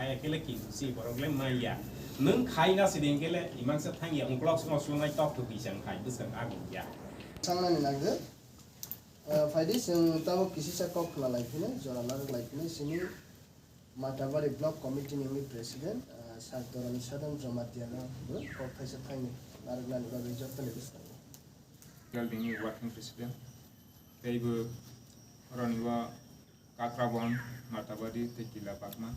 khai cái lấy kỹ sĩ của ông lên mai ya nướng khai nó sẽ đến cái lấy imang sẽ thay yang blog xuống ngay top thuộc bị sang khai bức sang ác cũng ya sang này là cái phải đi sang tao kisi sa kok là lại cái jora là lại cái sini MOTHA block committee ni president sartoran sadam jamatiana kok phải sẽ thay là là cái bây giờ tao lấy building working president teibu roniwa katrabon martabadi tekila pakma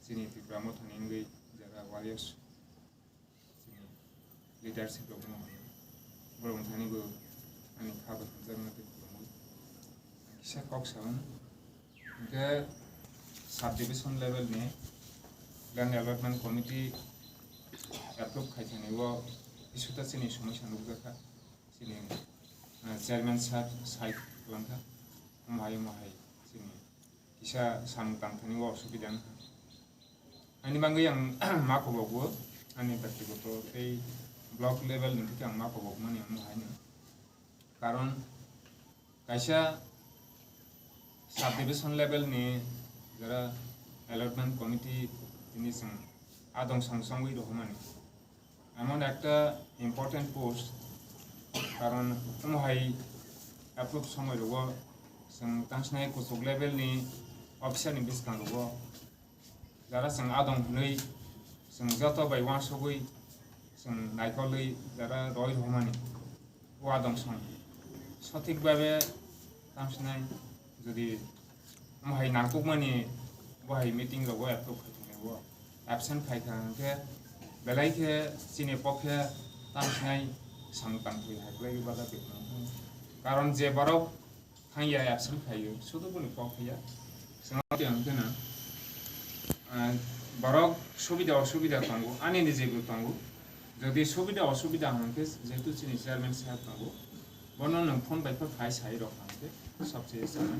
sini TIPRA MOTHA ni jara warriors sini leadership lo mo bolong thani bu ani khabat jangna te kisa kok saun ke sub division level ne land development committee approve khaithani wo isuta sini somasya nukjaka sini chairman side langka mahai sini kisa samkangthani wo asubida ani bangai yang makobogo ani ব্যক্তিগত এই block level থেকে ang makobog man yang mahai ni karon kaisa subdivision level ni jara allotment committee ini sang adong sangsangui rohmani এমন একটা important post কারণ mahai approve সময় রব जों तांसनाय कुसुक लेभेलनि अफिसारनि बिसकां रब যারা जों आदं नै जों जत बाय वासबै जों नायखलै যারা রয় রহমানি ও আদং সং সঠিকভাবে तांसनाय যদি mahai नांगौमानि बहाय मिटिं रब एप्रुभ खालामनायबो एबसेन्ट खायखांखे बेलायखे सिनि पक्षे तांसनाय सांतांखै हायख्लाय बादा बेखौ কারণ যে বড় খাইয়া অ্যাবসেন্ট খাইयो শুধু বলে পক্ষিয়া সঙ্গে আনকেনা বড় সুবিধা অসুবিধা তাঙ্গো আনি নিজেবো তাঙ্গো যদি সুবিধা অসুবিধা হানকে যেহেতু চিনি চেয়ারম্যান সাহেব তাঙ্গো বর্ণ নং ফোন বাইফা খাই সাই রখানকে সবচেয়ে জানা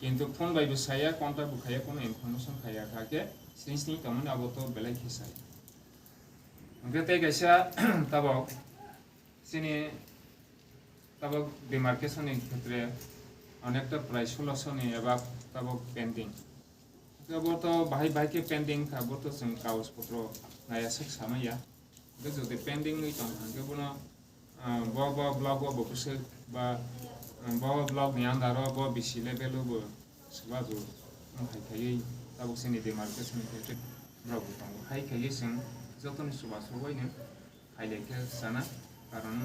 কিন্তু ফোন বাইবো সাইয়া কন্টাক্ট বুখাইয়া কোনো ইনফরমেশন খাইয়া থাকে সিনসনি তেমন আগত বেলাই খেসাই ওকে গাইসা তাবক চিনি तब डिमार्केशन क्षेत्र अनेकटा प्राय 1600 एबा तब पेंडिंग तब तो बाहाय के पेंडिंग थाबो तो जों कागज पत्र नाया सेक सामाया जो पेंडिंग नै दं हांगे बनो ब ब्लॉक ब बसे बा ब ब्लॉक नि अंदर ब बिसि लेभेल बो सबाबो हायखायै तब जोंनि डिमार्केशन क्षेत्र ब्लॉक दं हायखायै जों जतन सुबा सबायनो हायलेखे जाना कारण